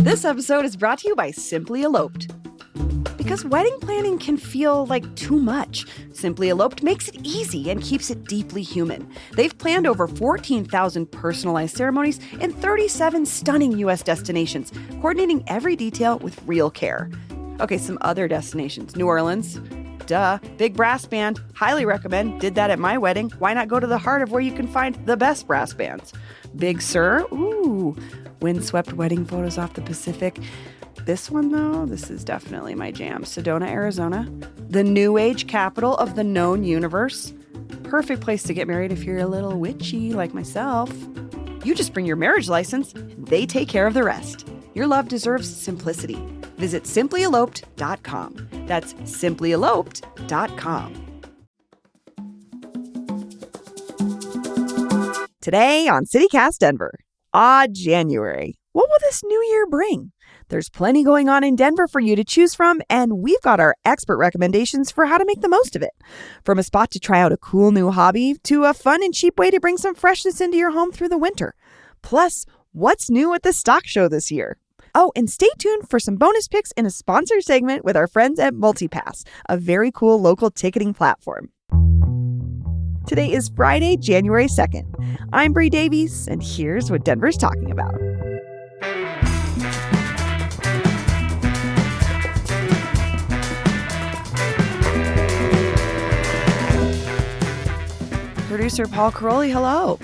This episode is brought to you by Simply Eloped. Because wedding planning can feel like too much, Simply Eloped makes it easy and keeps it deeply human. They've planned over 14,000 personalized ceremonies in 37 stunning U.S. destinations, coordinating every detail with real care. Okay, some other destinations. New Orleans. Duh. Big brass band. Highly recommend. Did that at my wedding. Why not go to the heart of where you can find the best brass bands? Big Sur. Ooh. Windswept wedding photos off the Pacific. This one, though, this is definitely my jam. Sedona, Arizona. The new age capital of the known universe. Perfect place to get married if you're a little witchy like myself. You just bring your marriage license, and they take care of the rest. Your love deserves simplicity. Visit simplyeloped.com. That's simplyeloped.com. Today on CityCast Denver. January. What will this new year bring? There's plenty going on in Denver for you to choose from, and we've got our expert recommendations for how to make the most of it. From a spot to try out a cool new hobby to a fun and cheap way to bring some freshness into your home through the winter. Plus, what's new at the stock show this year? Oh, and stay tuned for some bonus picks in a sponsored segment with our friends at MultiPass, a very cool local ticketing platform. Today is Friday, January 2nd. I'm Bree Davies, and here's what Denver's talking about. Producer Paul Karolyi, hello.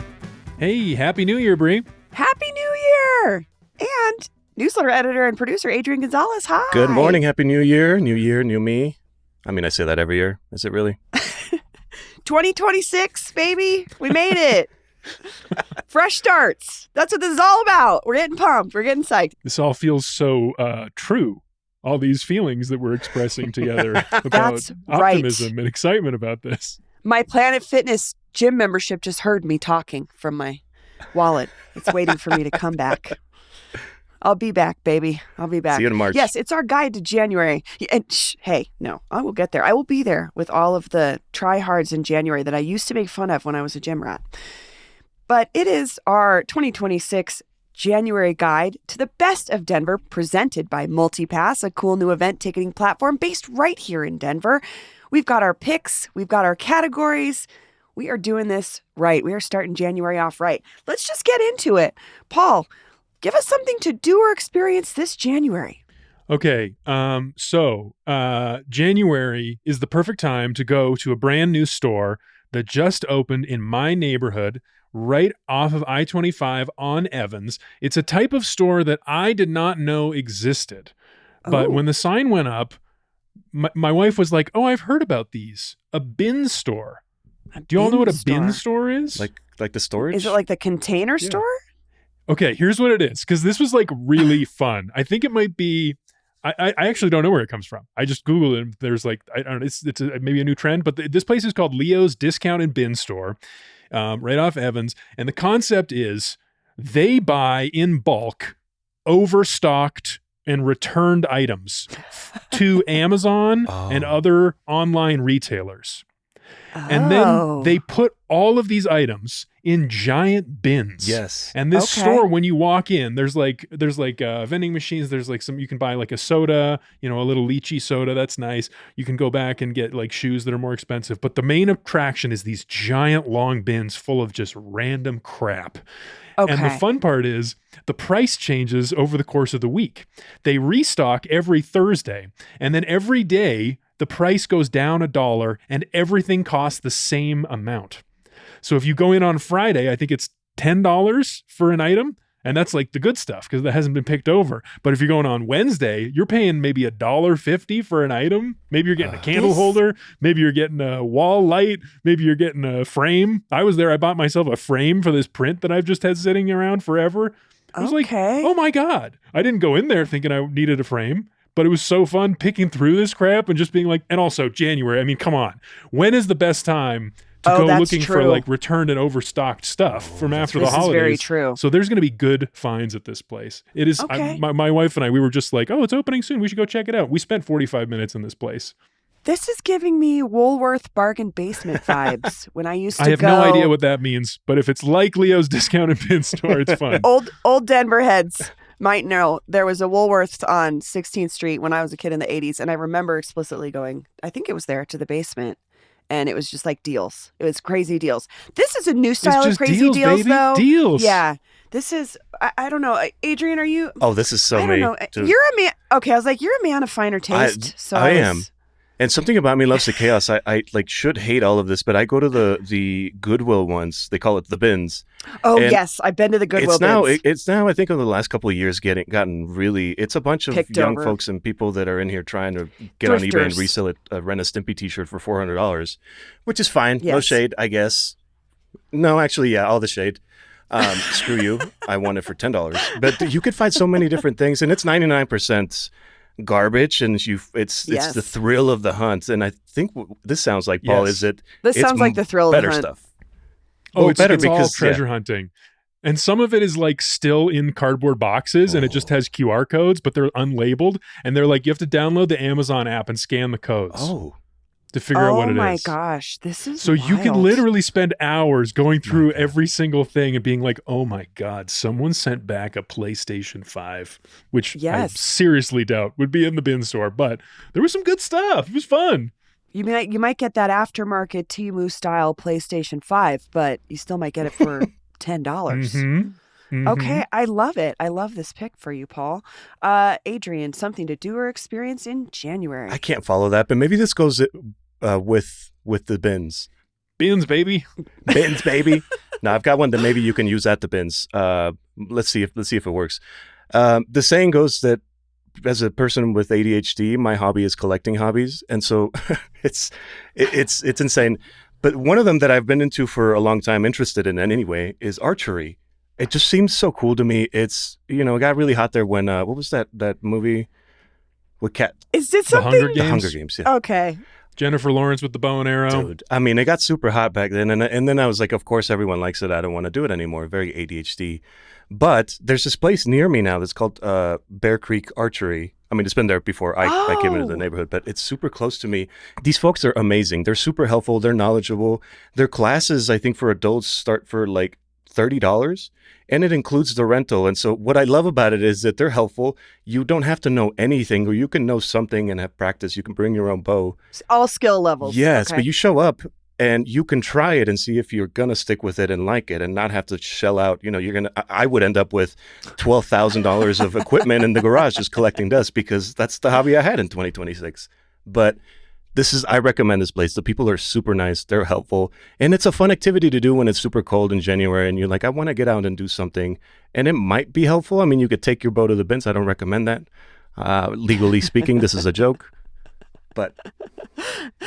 Hey, Happy New Year, Bree. Happy New Year! And newsletter editor and producer Adrian González, hi. Good morning, Happy New Year, new me. I mean, I say that every year. Is it really? 2026, baby. We made it. Fresh starts. That's what this is all about. We're getting pumped. We're getting psyched. This all feels so true. All these feelings that we're expressing together about optimism and excitement about this. My Planet Fitness gym membership just heard me talking from my wallet. It's waiting for me to come back. I'll be back, baby. I'll be back. See you in March. Yes, it's our guide to January. And hey, no, I will get there. I will be there with all of the tryhards in January that I used to make fun of when I was a gym rat. But it is our 2026 January guide to the best of Denver, presented by MultiPass, a cool new event ticketing platform based right here in Denver. We've got our picks. We've got our categories. We are doing this right. We are starting January off right. Let's just get into it. Paul, give us something to do or experience this January. Okay, so January is the perfect time to go to a brand new store that just opened in my neighborhood right off of I-25 on Evans. It's a type of store that I did not know existed. But when the sign went up, my wife was like, oh, I've heard about these. A bin store. Do you all know what a bin store is? Like the storage? Is it like the container store? Okay, here's what it is, because this was like really fun. I think it might be, I actually don't know where it comes from. I just Googled it. There's like, I don't know, it's maybe a new trend, but this place is called Leo's Discount and Bin Store, right off Evans. And the concept is they buy in bulk overstocked and returned items to Amazon and other online retailers. And then they put all of these items in giant bins. Yes. And this store, when you walk in, there's like vending machines. There's like you can buy like a soda, a little lychee soda. That's nice. You can go back and get like shoes that are more expensive. But the main attraction is these giant long bins full of just random crap. Okay. And the fun part is the price changes over the course of the week. They restock every Thursday, and then every day the price goes down $1 and everything costs the same amount. So if you go in on Friday, I think it's $10 for an item, and that's like the good stuff because that hasn't been picked over. But if you're going on Wednesday, you're paying maybe $1.50 for an item. Maybe you're getting a candle holder. Maybe you're getting a wall light. Maybe you're getting a frame. I was there. I bought myself a frame for this print that I've just had sitting around forever. I was like, oh my God. I didn't go in there thinking I needed a frame. But it was so fun picking through this crap and just being like, and also January. I mean, come on. When is the best time to go looking for like returned and overstocked stuff from after the holidays? This is very true. So there's going to be good finds at this place. It is. My wife and I, we were just like, oh, it's opening soon. We should go check it out. We spent 45 minutes in this place. This is giving me Woolworth bargain basement vibes when I used to go. I have no idea what that means, but if it's like Leo's Discount and Bin Store, it's fun. Old Denver heads. might know, there was a Woolworths on 16th Street when I was a kid in the 80s. And I remember explicitly going, I think it was there, to the basement. And it was just like deals. It was crazy deals. This is a new style of crazy deals, baby. though. Deals. Yeah. This is, I don't know. Adrian, are you? Oh, this is so I don't me. know. Dude. You're a man. Okay, I was like, you're a man of finer taste. I am. And something about me loves the chaos. I like should hate all of this, but I go to the Goodwill ones. They call it the bins. Oh, and yes. I've been to the Goodwill bins. It's now, I think, over the last couple of years, gotten really, it's a bunch of Picked young over. folks and people that are in here trying to get on eBay and Thrifters. resell it, rent a Stimpy t-shirt for $400, which is fine. No Yes. shade, I guess. No, actually, yeah, all the shade. Screw you. I want it for $10. But you could find so many different things, and it's 99% garbage, and it's Yes. the thrill of the hunt. And I think this sounds like, Paul, Yes. is it? This it's sounds like the thrill of the better hunt. stuff. Oh, Well, it's better all because, treasure hunting. And some of it is like still in cardboard boxes and it just has QR codes, but they're unlabeled. And they're like, you have to download the Amazon app and scan the codes to figure out what it is. Oh my gosh, this is So you could wild. literally spend hours going through every single thing and being like, oh my God, someone sent back a PlayStation 5, which I Yes. seriously doubt would be in the bin store. But there was some good stuff. It was fun. You might get that aftermarket Temu style PlayStation 5, but you still might get it for $10. Mhm. Okay, I love it. I love this pick for you, Paul. Adrian, something to do or experience in January. I can't follow that, but maybe this goes with the bins. Bins, baby. Bins, baby. Now I've got one that maybe you can use at the bins. Let's see if it works. The saying goes that as a person with ADHD, my hobby is collecting hobbies, and so it's insane. But one of them that I've been into for a long time, interested in anyway, is archery. It just seems so cool to me. It's, it got really hot there when what was that movie with Cat? Is it The something? Hunger The Games. Hunger Games. Yeah. Okay. Jennifer Lawrence with the bow and arrow. Dude, I mean, it got super hot back then, and then I was like, of course, everyone likes it. I don't want to do it anymore. Very ADHD. But there's this place near me now that's called Bear Creek Archery. I mean, it's been there before I came into the Oh. neighborhood, but it's super close to me. These folks are amazing. They're super helpful. They're knowledgeable. Their classes, I think, for adults start for like $30, and it includes the rental. And so what I love about it is that they're helpful. You don't have to know anything, or you can know something and have practice. You can bring your own bow. All skill levels. Yes, Okay. but you show up and you can try it and see if you're going to stick with it and like it and not have to shell out. I would end up with $12,000 of equipment in the garage just collecting dust, because that's the hobby I had in 2026. But I recommend this place. The people are super nice. They're helpful. And it's a fun activity to do when it's super cold in January and you're like, I want to get out and do something. And it might be helpful. I mean, you could take your bow to the bins. I don't recommend that. Legally speaking, this is a joke. But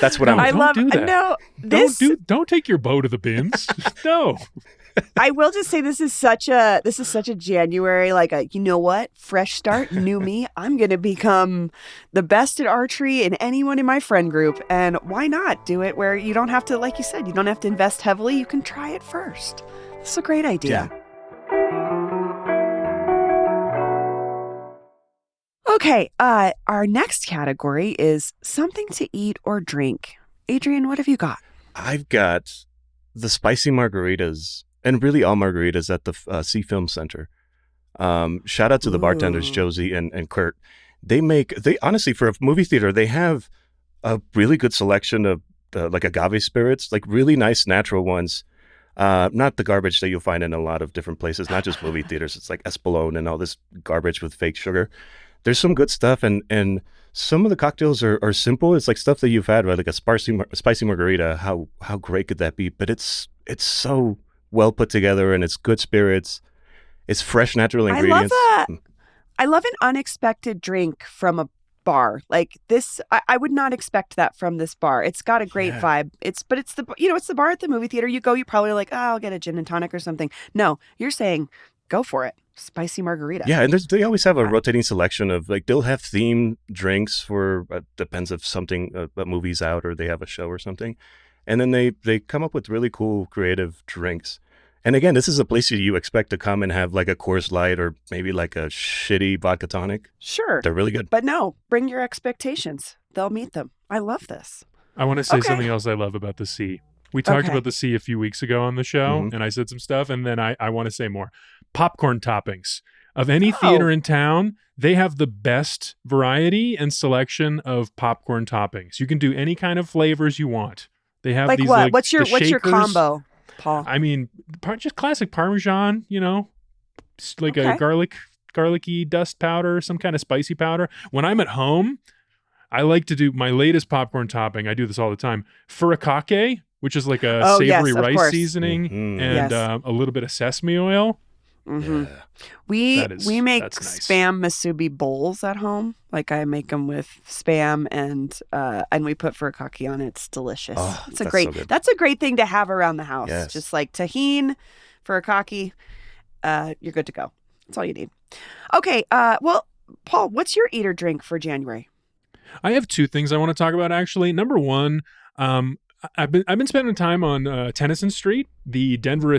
that's what I'm I Don't love do that. no this. Don't take your bow to the bins. No. I will just say this is such a January, like a, you know what, fresh start, new me. I'm gonna become the best at archery in anyone in my friend group, and why not do it where you don't have to, like you said, you don't have to invest heavily. You can try it first. It's a great idea. Okay, our next category is something to eat or drink. Adrian, what have you got? I've got the spicy margaritas, and really all margaritas at the Sea Film Center. Shout out to the bartenders, Ooh. Josie and Kurt. They honestly, for a movie theater, they have a really good selection of like agave spirits, like really nice natural ones. Not the garbage that you'll find in a lot of different places, not just movie theaters. It's like Espolón and all this garbage with fake sugar. There's some good stuff, and some of the cocktails are simple. It's like stuff that you've had, right? Like a spicy margarita. How great could that be? But it's so well put together, and it's good spirits. It's fresh, natural ingredients. I love an unexpected drink from a bar like this. I would not expect that from this bar. It's got a great vibe. It's the bar at the movie theater. You go, you're probably like, oh, I'll get a gin and tonic or something. No, you're saying go for it. Spicy margarita. Yeah, and they always have a rotating selection of, like, they'll have themed drinks for depends if something a movie's out or they have a show or something, and then they come up with really cool creative drinks. And again, this is a place you expect to come and have like a Coors Light or maybe like a shitty vodka tonic. Sure. They're really good. But no, bring your expectations. They'll meet them. I love this. I want to say Okay. something else I love about the sea. We talked Okay. about the sea a few weeks ago on the show, Mhm. and I said some stuff, and then I want to say more. Popcorn toppings. Of any theater in town, they have the best variety and selection of popcorn toppings. You can do any kind of flavors you want. They have Like these what? like What's your shakers. combo, Paul? I mean, just classic Parmesan, like a garlicky dust powder, some kind of spicy powder. When I'm at home, I like to do my latest popcorn topping. I do this all the time. Furikake, which is like a savory rice seasoning and a little bit of sesame oil. Mm-hmm. We make Spam musubi bowls at home. Like I make them with Spam and we put furikake on it. It's delicious. It's that's a great thing to have around the house. Yes. Just like tahini, furikake, you're good to go. That's all you need. Okay. Well, Paul, what's your eat or drink for January? I have two things I want to talk about actually. Number one, I've been spending time on Tennyson Street, the Denver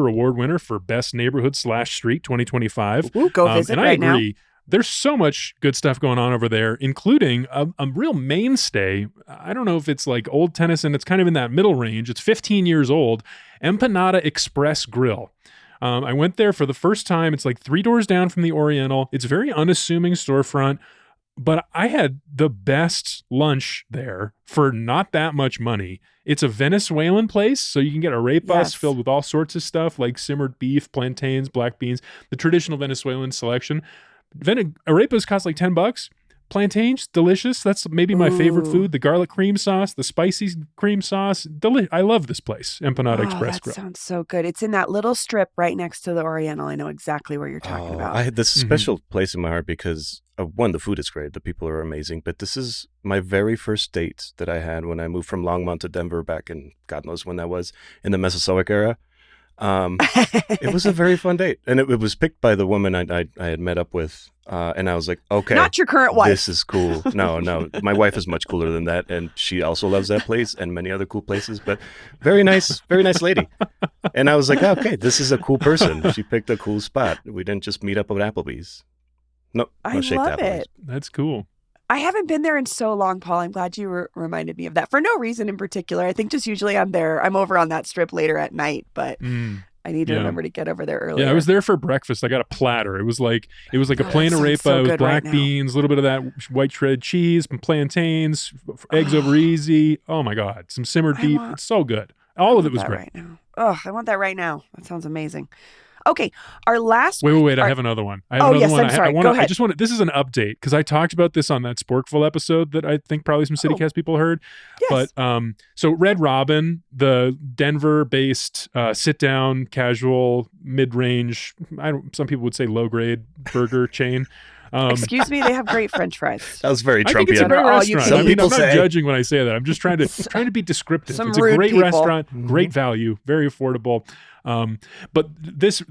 Award winner for Best Neighborhood / Street 2025. Ooh, go visit and right I agree. now. There's so much good stuff going on over there, including a real mainstay. I don't know if it's like old Tennyson. It's kind of in that middle range. It's 15 years old. Empanada Express Grill. I went there for the first time. It's like 3 doors down from the Oriental. It's a very unassuming storefront. But I had the best lunch there for not that much money. It's a Venezuelan place, so you can get arepas filled with all sorts of stuff like simmered beef, plantains, black beans, the traditional Venezuelan selection. Arepas cost like $10. Plantains, delicious. That's maybe my favorite food. The garlic cream sauce, the spicy cream sauce. I love this place, Empanada Express Grill. That sounds so good. It's in that little strip right next to the Oriental. I know exactly where you're talking about. I had this special place in my heart because, one, the food is great. The people are amazing. But this is my very first date that I had when I moved from Longmont to Denver back in, God knows when that was, in the Mesozoic era. It was a very fun date. And it was picked by the woman I had met up with. And I was like, okay. Not your current wife. This is cool. No. My wife is much cooler than that. And she also loves that place and many other cool places. But very nice lady. And I was like, okay, this is a cool person. She picked a cool spot. We didn't just meet up at Applebee's. No shake love to Applebee's. it. That's cool. I haven't been there in so long, Paul. I'm glad you reminded me of that for no reason in particular. I think just usually I'm over on that strip later at night, but I need to remember to get over there earlier. Yeah, I was there for breakfast. I got a platter. It was like a plain arepa with black beans, a little bit of that white shredded cheese, some plantains, eggs over easy. Oh my God, some simmered beef. It's so good. All of it was great. Right now. Oh, I want that right now. That sounds amazing. Okay, our last. Wait! I have another one. I'm sorry. Go ahead. I just want. This is an update because I talked about this on that Sporkful episode that I think probably some CityCast people heard. Yes. But so Red Robin, the Denver-based sit-down, casual, mid-range. Some people would say low-grade burger chain. Excuse me, they have great French fries. That was very Trumpy. I think it's a great restaurant. Some people I'm not say, judging when I say that. I'm just trying to be descriptive. It's a great restaurant, great value, very affordable. But this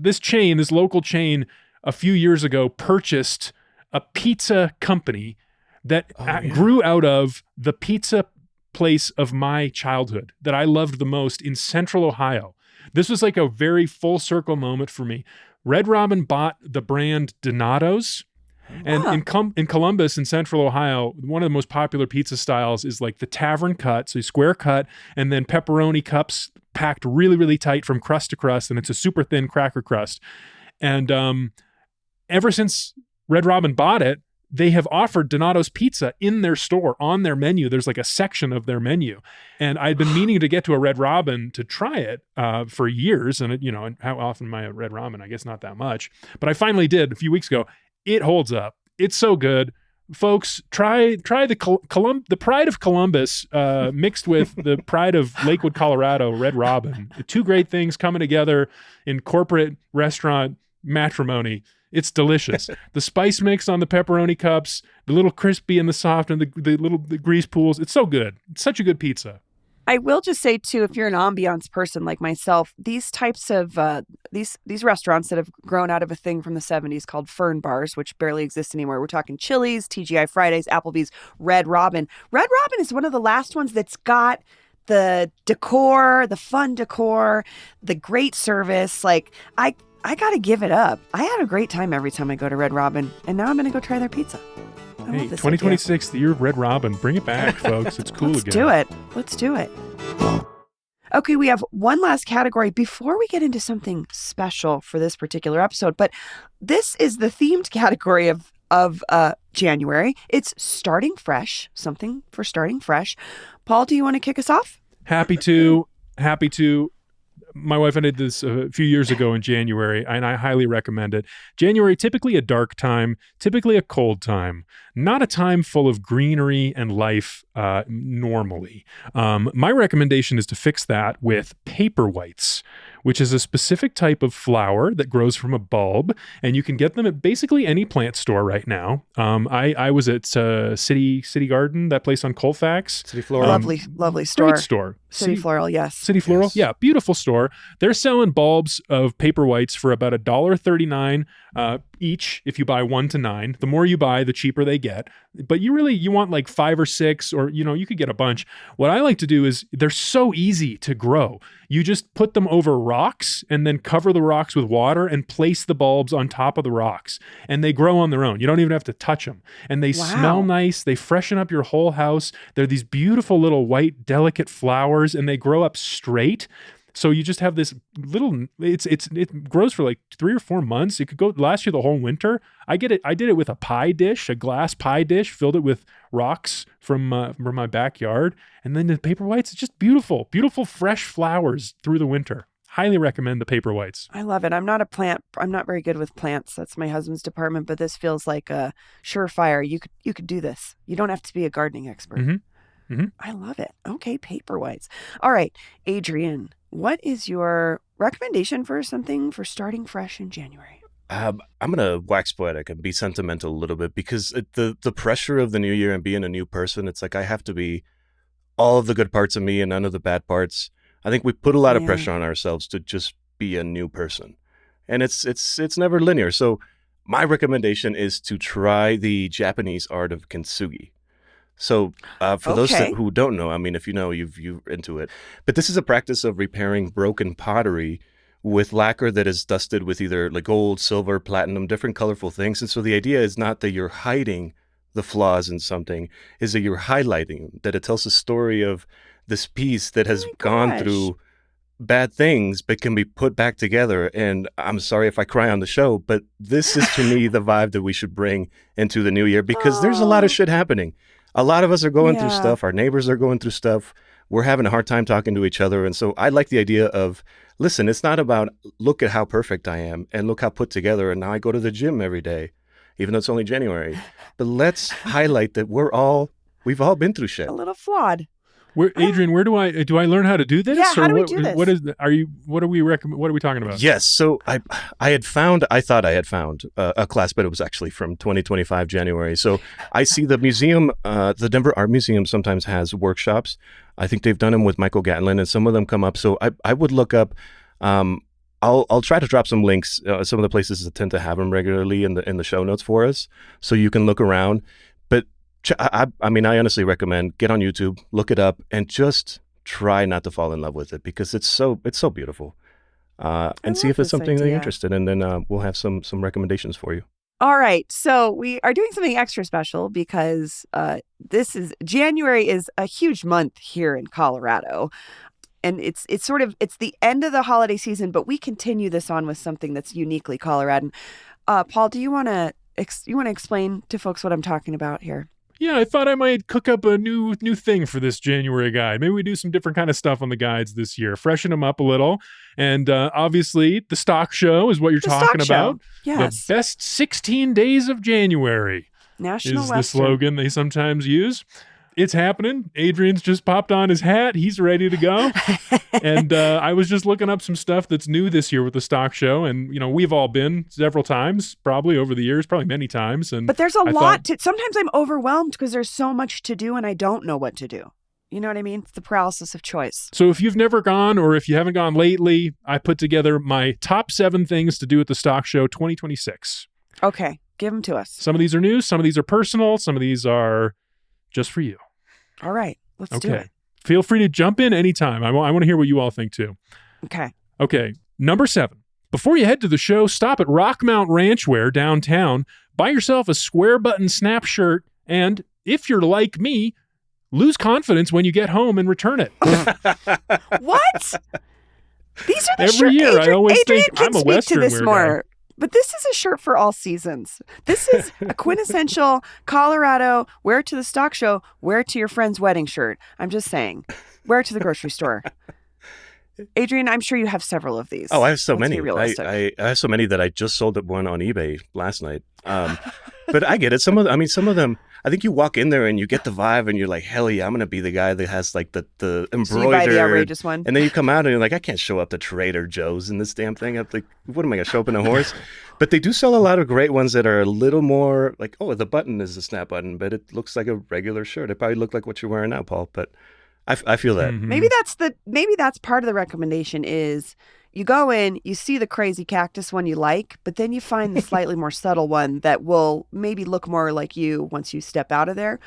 local chain, a few years ago purchased a pizza company that grew out of the pizza place of my childhood that I loved the most in Central Ohio. This was like a very full circle moment for me. Red Robin bought the brand Donato's. And in Columbus, in Central Ohio, one of the most popular pizza styles is like the tavern cut, so square cut, and then pepperoni cups packed really, really tight from crust to crust, and it's a super thin cracker crust. And ever since Red Robin bought it, they have offered Donato's Pizza in their store, on their menu. There's like a section of their menu. And I'd been meaning to get to a Red Robin to try it for years. And, and how often am I at Red Robin? I guess not that much. But I finally did a few weeks ago. It holds up. It's so good. Folks, try the Pride of Columbus mixed with the Pride of Lakewood, Colorado, Red Robin. The two great things coming together in corporate restaurant matrimony. It's delicious. The spice mix on the pepperoni cups, the little crispy and the soft and the grease pools. It's so good. It's such a good pizza. I will just say, too, if you're an ambiance person like myself, these types of these restaurants that have grown out of a thing from the 70s called Fern Bars, which barely exist anymore. We're talking Chili's, TGI Fridays, Applebee's, Red Robin. Red Robin is one of the last ones that's got the decor, the fun decor, the great service. Like, I got to give it up. I had a great time every time I go to Red Robin, and now I'm going to go try their pizza. Hey, 2026, the year of Red Robin. Bring it back, folks. It's cool again. Let's do it. Okay, we have one last category before we get into something special for this particular episode, but this is the themed category of January. It's starting fresh, something for starting fresh. Paul, do you want to kick us off? Happy to. My wife and I did this a few years ago in January, and I highly recommend it. January, typically a dark time, typically a cold time, not a time full of greenery and life normally. My recommendation is to fix that with paper whites, which is a specific type of flower that grows from a bulb, and you can get them at basically any plant store right now. I was at City Garden, that place on Colfax. City Floral. Lovely store. Great store. City Floral, yes. City Floral, Yes. yeah, beautiful store. They're selling bulbs of paper whites for about $1.39 each if you buy 1 to 9. The more you buy, the cheaper they get. But you want like 5 or 6, or you could get a bunch. What I like to do is they're so easy to grow. You just put them over rocks and then cover the rocks with water and place the bulbs on top of the rocks, and they grow on their own. You don't even have to touch them, and they smell nice. They freshen up your whole house. They're these beautiful little white, delicate flowers, and they grow up straight. So you just have this little, it grows for like 3 or 4 months. It could last you the whole winter. I did it with a pie dish, a glass pie dish, filled it with rocks from my backyard. And then the paper whites, it's just beautiful, beautiful fresh flowers through the winter. Highly recommend the paper whites. I love it. I'm not very good with plants. That's my husband's department, but this feels like a surefire. You could do this. You don't have to be a gardening expert. Mm-hmm. Mm-hmm. I love it. Okay, paper whites. All right, Adrian, what is your recommendation for something for starting fresh in January? I'm going to wax poetic and be sentimental a little bit, because the pressure of the new year and being a new person, it's like I have to be all of the good parts of me and none of the bad parts. I think we put a lot of pressure on ourselves to just be a new person. And it's never linear. So my recommendation is to try the Japanese art of kintsugi. So for those who don't know, I mean, if you know, you're into it. But this is a practice of repairing broken pottery with lacquer that is dusted with either like gold, silver, platinum, different colorful things. And so the idea is not that you're hiding the flaws in something, is that you're highlighting them, that it tells a story of this piece that has gone through bad things but can be put back together. And I'm sorry if I cry on the show, but this is to me the vibe that we should bring into the new year, because there's a lot of shit happening. A lot of us are going through stuff. Our neighbors are going through stuff. We're having a hard time talking to each other. And so I like the idea of, listen, it's not about look at how perfect I am and look how put together. And now I go to the gym every day, even though it's only January. But let's highlight that we've all been through shit. A little flawed. Adrian, where do I learn how to do this? Yeah, how do we do this? What are we talking about? Yes. So I thought I had found a class, but it was actually from 2025 January. So I see the museum, the Denver Art Museum sometimes has workshops. I think they've done them with Michael Gatlin, and some of them come up. So I would look up, I'll try to drop some links. Some of the places that tend to have them regularly in the show notes for us, so you can look around. But I mean, I honestly recommend get on YouTube, look it up, and just try not to fall in love with it, because it's so beautiful. And see if it's something that you're interested in, and then we'll have some recommendations for you. All right. So we are doing something extra special because January is a huge month here in Colorado. And it's the end of the holiday season, but we continue this on with something that's uniquely Coloradan. Paul, do you want to explain to folks what I'm talking about here? Yeah, I thought I might cook up a new thing for this January guide. Maybe we do some different kind of stuff on the guides this year, freshen them up a little. And obviously, the stock show is what you're talking about. Yes. The best 16 days of January National is Western. the slogan they sometimes use. It's happening. Adrian's just popped on his hat. He's ready to go. And I was just looking up some stuff that's new this year with the stock show. And, we've all been several times, probably over the years, probably many times. But there's a lot sometimes I'm overwhelmed because there's so much to do and I don't know what to do. You know what I mean? It's the paralysis of choice. So if you've never gone, or if you haven't gone lately, I put together my top 7 things to do at the stock show 2026. Okay. Give them to us. Some of these are new. Some of these are personal. Some of these are just for you. All right, let's do it. Feel free to jump in anytime. I want to hear what you all think too. Okay. Number 7. Before you head to the show, stop at Rockmount Ranchwear downtown. Buy yourself a square button snap shirt, and if you're like me, lose confidence when you get home and return it. What? These are the Every year, I always Adrian think can I'm a speak Western to this wear more. guy. But this is a shirt for all seasons. This is a quintessential Colorado, wear it to the stock show, wear it to your friend's wedding shirt. I'm just saying, wear it to the grocery store. Adrian, I'm sure you have several of these. Oh, I have so Let's many. be realistic. I have so many that I just sold one on eBay last night. But I get it. Some of them, I think you walk in there and you get the vibe and you're like, hell yeah, I'm going to be the guy that has like the embroidered. So you buy the outrageous one. And then you come out and you're like, I can't show up to Trader Joe's in this damn thing. I'm like, what am I going to show up in a horse? But they do sell a lot of great ones that are a little more like, oh, the button is a snap button, but it looks like a regular shirt. It probably looked like what you're wearing now, Paul. But I feel that. Mhm. Maybe that's part of the recommendation is you go in, you see the crazy cactus one you like, but then you find the slightly more subtle one that will maybe look more like you once you step out of there.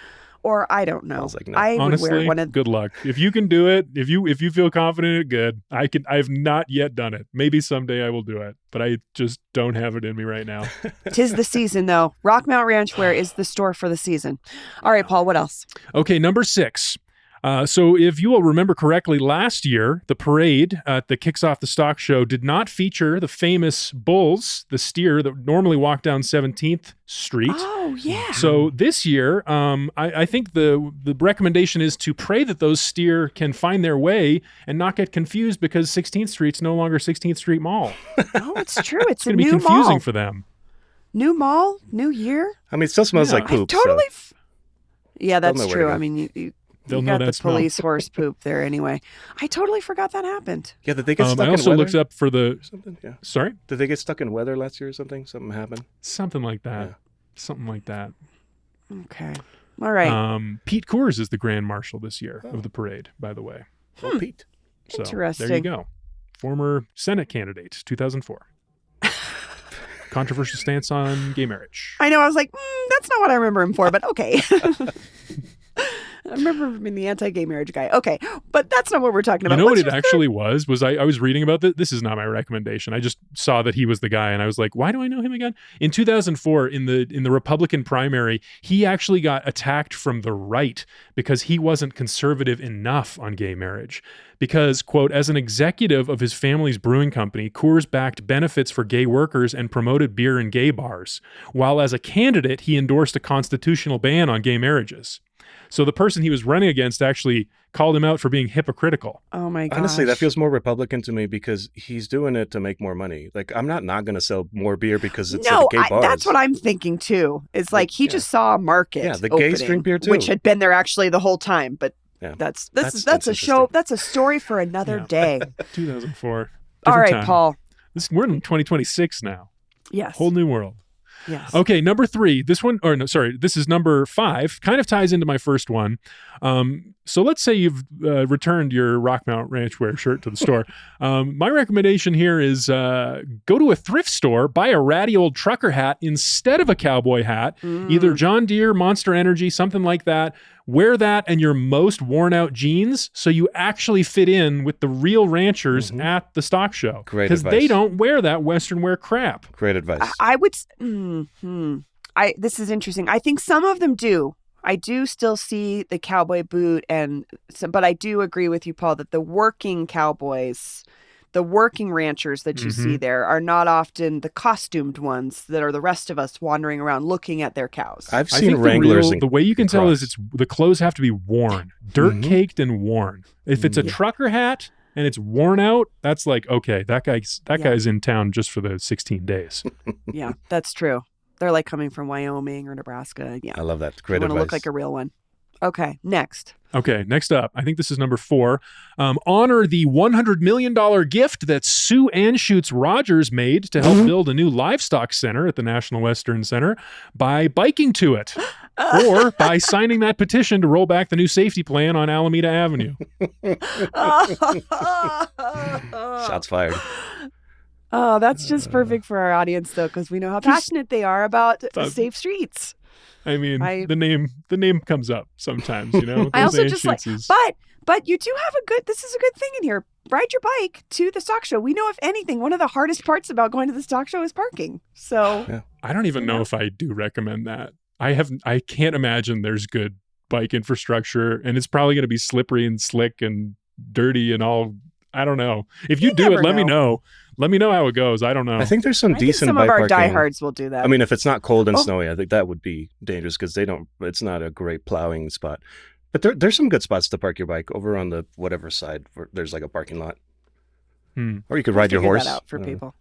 Or I don't know. Paul's like, no. I would Honestly, wear one of good luck. If you can do it, if you feel confident, good. I've not yet done it. Maybe someday I will do it, but I just don't have it in me right now. 'Tis the season though. Rockmount Ranch Wear is the store for the season. All right, Paul, what else? Okay, number 6. So if you will remember correctly, last year, the parade that kicks off the stock show did not feature the famous bulls, the steer that normally walk down 17th Street. Oh, yeah. So this year, I think the recommendation is to pray that those steer can find their way and not get confused because 16th Street's no longer 16th Street Mall. Oh, it's true. It's a going to be new confusing mall. for them. New mall, new year. I mean, it still smells Yeah. like poop. Totally. So. Yeah, that's know where to true. go. I mean, you They'll know got that the smell. police horse poop there anyway. I totally forgot that happened. Yeah, did they get stuck I also in weather? looked up for the... or something? Yeah. Sorry? Did they get stuck in weather last year or something? Something happened? Something like that. Yeah. Something like that. Okay. All right. Pete Coors is the Grand Marshal this year of the parade, by the way. Oh, Pete. So Interesting. there you go. Former Senate candidate, 2004. Controversial stance on gay marriage. I know. I was like, that's not what I remember him for, but okay. I remember him being the anti-gay marriage guy. Okay, but that's not what we're talking about. You know what What's it your actually was I was reading about this. This is not my recommendation. I just saw that he was the guy and I was like, why do I know him again? In 2004, in the Republican primary, he actually got attacked from the right because he wasn't conservative enough on gay marriage. Because, quote, as an executive of his family's brewing company, Coors backed benefits for gay workers and promoted beer in gay bars, while as a candidate, he endorsed a constitutional ban on gay marriages. So the person he was running against actually called him out for being hypocritical. Oh my gosh. Honestly, that feels more Republican to me because he's doing it to make more money. Like, I'm not going to sell more beer because it's at gay bars. That's what I'm thinking too. It's like he just saw a market. Yeah, the opening, gays drink beer too. which had been there actually the whole time. But Yeah. that's a show. interesting. That's a story for another Yeah. day. 2004. All Different right, time. Paul. We're in 2026 now. Yes. Whole new world. Yes. Okay, number 3. This is number 5. Kind of ties into my first one. So let's say you've returned your Rockmount Ranch Wear shirt to the store. My recommendation here is go to a thrift store, buy a ratty old trucker hat instead of a cowboy hat, either John Deere, Monster Energy, something like that. Wear that and your most worn out jeans so you actually fit in with the real ranchers at the stock show. Great Because advice. they don't wear that Western wear crap. Great advice. I would. This is interesting. I think some of them do. I do still see the cowboy boot, but I do agree with you, Paul, that the working cowboys, the working ranchers that you see there, are not often the costumed ones that are the rest of us wandering around looking at their cows. I've I seen think Wranglers. the way you can tell is cross. the clothes have to be worn, dirt caked and worn. If it's a trucker hat and it's worn out, that's like, okay, that guy's in town just for the 16 days. Yeah, that's true. They're like coming from Wyoming or Nebraska. Yeah, I love that. you Great want to advice. look like a real one. Okay, next. Okay, next up, I think this is number 4. Honor the $100 million gift that Sue Anschutz Rogers made to help build a new livestock center at the National Western Center by biking to it, or by signing that petition to roll back the new safety plan on Alameda Avenue. Shots fired. Oh, that's just perfect for our audience, though, because we know how passionate they are about Thought- safe streets. I mean, the name comes up sometimes, you know. I Those also just like, Anschützes. but you do have this is a good thing in here. Ride your bike to the stock show. We know, if anything, one of the hardest parts about going to the stock show is parking. So I don't even know if I do recommend that. I can't imagine there's good bike infrastructure, and it's probably going to be slippery and slick and dirty and all. I don't know. If you do it, let me know. Let me know how it goes. I don't know. I think there's some decent some bike of our parking. diehards will do that. I mean, if it's not cold and snowy, I think that would be dangerous because it's not a great plowing spot. But there's some good spots to park your bike over on the whatever side where there's like a parking lot. Or you could ride your horse. That out for people.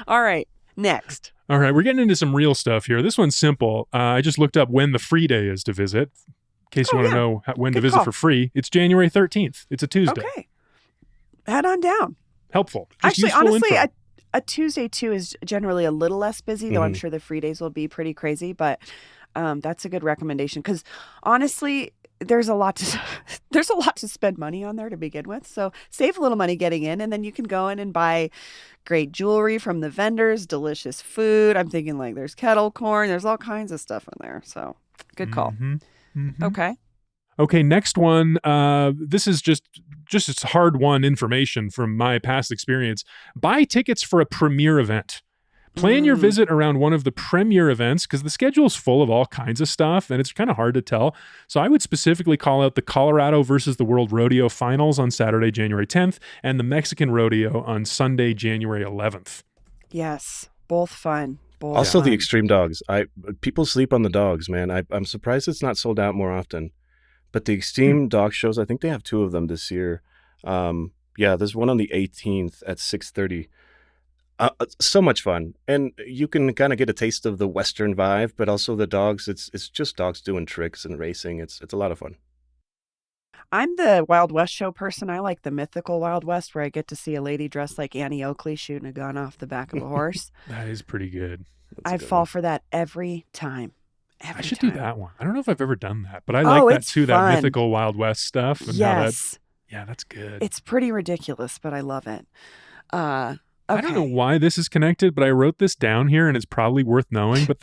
All right. Next. All right. We're getting into some real stuff here. This one's simple. I just looked up when the free day is to visit. In case you want to know when to visit for free. It's January 13th. It's a Tuesday. Okay. Head on down. Helpful. Actually, honestly, a Tuesday too is generally a little less busy, though I'm sure the free days will be pretty crazy. But that's a good recommendation because honestly, there's a lot to spend money on there to begin with. So save a little money getting in, and then you can go in and buy great jewelry from the vendors, delicious food. I'm thinking like there's kettle corn, there's all kinds of stuff in there. So good call. Okay. Okay, next one. This is just hard-won information from my past experience. Buy tickets for a premiere event. Plan your visit around one of the premier events because the schedule's full of all kinds of stuff and it's kind of hard to tell. So I would specifically call out the Colorado versus the World Rodeo Finals on Saturday, January 10th, and the Mexican Rodeo on Sunday, January 11th. Yes, both fun. Also, the extreme dogs. People sleep on the dogs, man. I'm surprised it's not sold out more often. But the extreme dog shows, I think they have 2 of them this year. There's one on the 18th at 6:30. So much fun, and you can kind of get a taste of the Western vibe, but also the dogs. It's just dogs doing tricks and racing. It's a lot of fun. I'm the Wild West show person. I like the mythical Wild West where I get to see a lady dressed like Annie Oakley shooting a gun off the back of a horse. That is pretty good. I fall for that every time. I should do that one. I don't know if I've ever done that, but I like that too. That mythical Wild West stuff. And yes. That's good. It's pretty ridiculous, but I love it. Okay. I don't know why this is connected, but I wrote this down here and it's probably worth knowing. But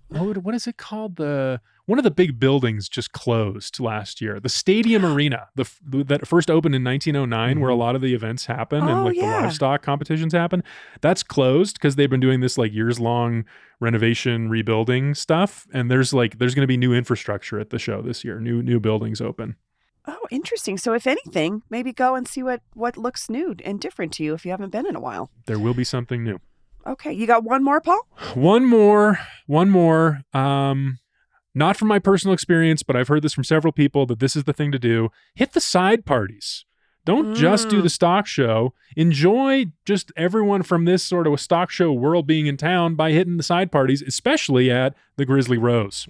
what is it called? One of the big buildings just closed last year. The Stadium Arena, that first opened in 1909, where a lot of the events happen and the livestock competitions happen. That's closed because they've been doing this like years-long renovation, rebuilding stuff. And there's going to be new infrastructure at the show this year. New buildings open. Oh, interesting. So if anything, maybe go and see what looks new and different to you if you haven't been in a while. There will be something new. Okay. You got one more, Paul? One more. Not from my personal experience, but I've heard this from several people that this is the thing to do. Hit the side parties. Don't just do the stock show. Enjoy just everyone from this sort of a stock show world being in town by hitting the side parties, especially at the Grizzly Rose.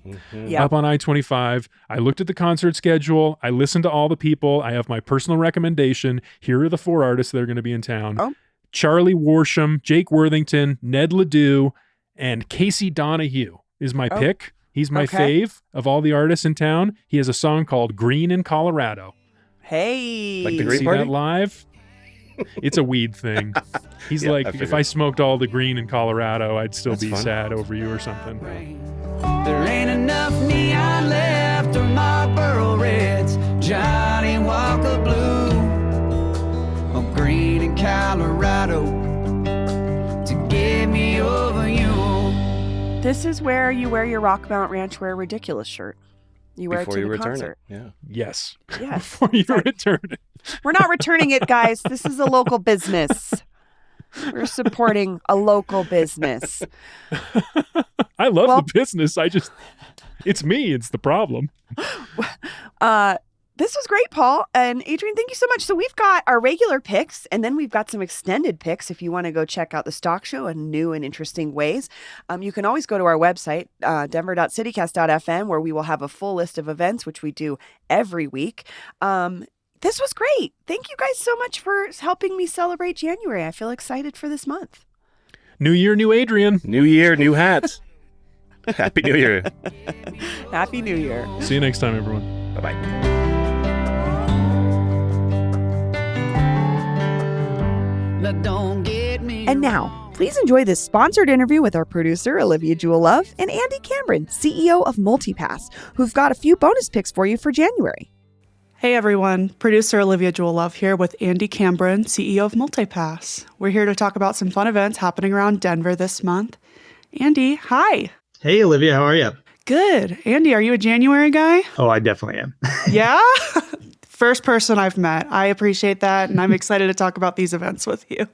Up on I-25. I looked at the concert schedule. I listened to all the people. I have my personal recommendation. Here are the 4 artists that are going to be in town. Oh. Charlie Worsham, Jake Worthington, Ned Ledoux, and Casey Donahue is my pick. He's my fave of all the artists in town. He has a song called Green in Colorado. Hey. Like the Green See Party? that live? It's a weed thing. He's if I smoked all the green in Colorado, I'd still be sad over you or something. There ain't enough neon left or Marlboro Reds, Johnny Walker Blue, or green in Colorado to get me over you. This is where you wear your Rockmount Ranchwear Ridiculous shirt. You wear Before it to you the concert. Yeah. Yes. Before you return it. We're not returning it, guys. This is a local business. We're supporting a local business. I love the business. It's me. It's the problem. This was great, Paul. And Adrian, thank you so much. So we've got our regular picks, and then we've got some extended picks if you want to go check out the stock show in new and interesting ways. You can always go to our website, denver.citycast.fm, where we will have a full list of events, which we do every week. This was great. Thank you guys so much for helping me celebrate January. I feel excited for this month. New year, new Adrian. New year, new hats. Happy New Year. Happy New Year. See you next time, everyone. Bye-bye. And now, please enjoy this sponsored interview with our producer, Olivia Jewel Love, and Andy Cameron, CEO of Multipass, who've got a few bonus picks for you for January. Hey everyone, producer Olivia Jewel Love here with Andy Cameron, CEO of Multipass. We're here to talk about some fun events happening around Denver this month. Andy, hi. Hey Olivia, how are you? Good. Andy, are you a January guy? Oh, I definitely am. Yeah? First person I've met. I appreciate that, and I'm excited to talk about these events with you.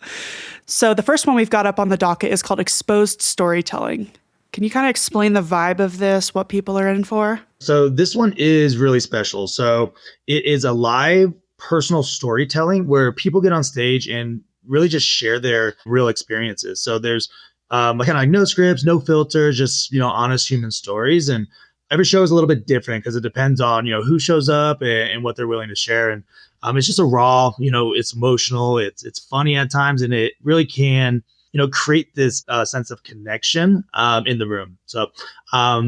So the first one we've got up on the docket is called Exposed Storytelling. Can you kind of explain the vibe of this, what people are in for? So this one is really special. So it is a live personal storytelling where people get on stage and really just share their real experiences. So there's kind of like no scripts, no filters, just, honest human stories. And every show is a little bit different because it depends on, who shows up and what they're willing to share. And it's just a raw, it's emotional, it's funny at times, and it really can, create this sense of connection in the room. So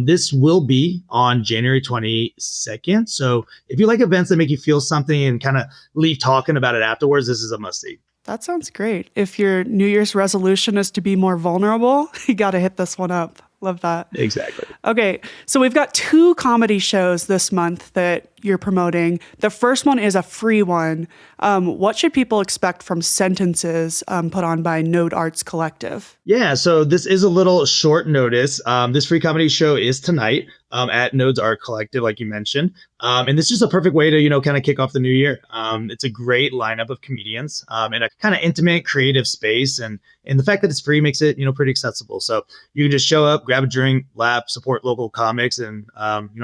this will be on January 22nd. So if you like events that make you feel something and kind of leave talking about it afterwards, this is a must-see. That sounds great. If your New Year's resolution is to be more vulnerable, you got to hit this one up. Love that. Exactly. Okay, so we've got 2 comedy shows this month that you're promoting. The first one is a free one. What should people expect from Sentences put on by Node Arts Collective? Yeah, so this is a little short notice. This free comedy show is tonight at Nodes Art Collective, like you mentioned. And this is a perfect way to, kind of kick off the new year. It's a great lineup of comedians in a kind of intimate, creative space. And the fact that it's free makes it, pretty accessible. So you can just show up, grab a drink, laugh, support local comics, and,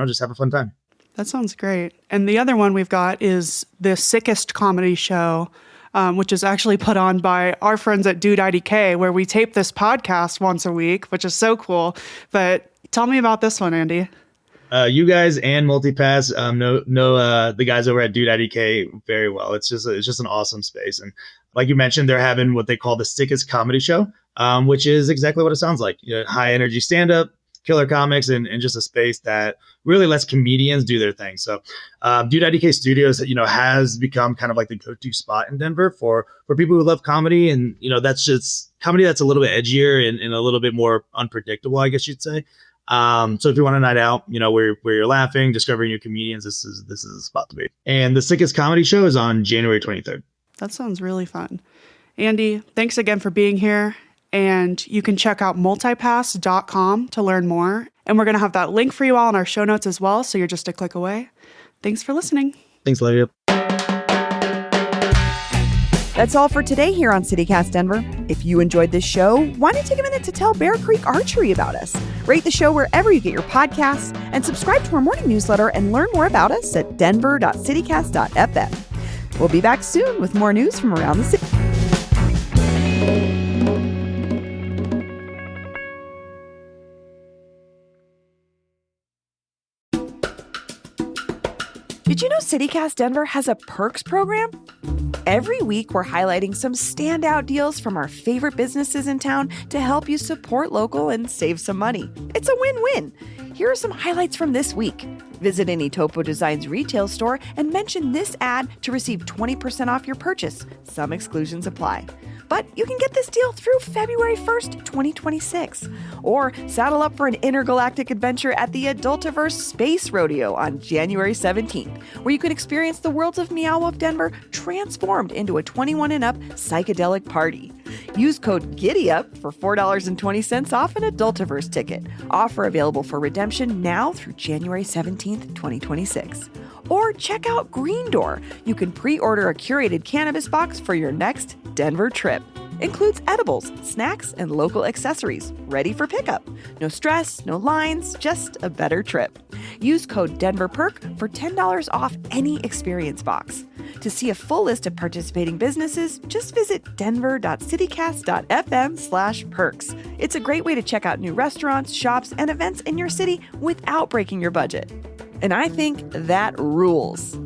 just have a fun time. That sounds great. And the other one we've got is the Sickest Comedy Show, which is actually put on by our friends at Dude IDK, where we tape this podcast once a week, which is so cool. But tell me about this one, Andy. You guys and Multipass know the guys over at Dude IDK very well. It's just an awesome space. And like you mentioned, they're having what they call the Sickest Comedy Show, which is exactly what it sounds like. High energy stand-up, killer comics, and just a space that really lets comedians do their thing. So Dude IDK Studios, has become kind of like the go-to spot in Denver for people who love comedy. And, that's just comedy that's a little bit edgier and a little bit more unpredictable, I guess you'd say. So if you want a night out, where you're laughing, discovering new comedians, this is the spot to be. And the Sickest Comedy Show is on January 23rd. That sounds really fun. Andy, thanks again for being here. And you can check out multipass.com to learn more. And we're going to have that link for you all in our show notes as well, so you're just a click away. Thanks for listening. Thanks, Lydia. That's all for today here on CityCast Denver. If you enjoyed this show, why don't you take a minute to tell Bear Creek Archery about us? Rate the show wherever you get your podcasts, and subscribe to our morning newsletter and learn more about us at denver.citycast.fm. We'll be back soon with more news from around the city. Did you know CityCast Denver has a perks program? Every week, we're highlighting some standout deals from our favorite businesses in town to help you support local and save some money. It's a win-win. Here are some highlights from this week. Visit any Topo Designs retail store and mention this ad to receive 20% off your purchase. Some exclusions apply. But you can get this deal through February 1st, 2026. Or saddle up for an intergalactic adventure at the Adultiverse Space Rodeo on January 17th, where you can experience the worlds of Meow Wolf Denver transformed into a 21 and up psychedelic party. Use code GIDDYUP for $4.20 off an Adultiverse ticket. Offer available for redemption now through January 17th, 2026. Or check out Green Door. You can pre-order a curated cannabis box for your next Denver trip. Includes edibles, snacks, and local accessories, ready for pickup. No stress, no lines, just a better trip. Use code DenverPerk for $10 off any experience box. To see a full list of participating businesses, just visit denver.citycast.fm/perks. It's a great way to check out new restaurants, shops, and events in your city without breaking your budget. And I think that rules.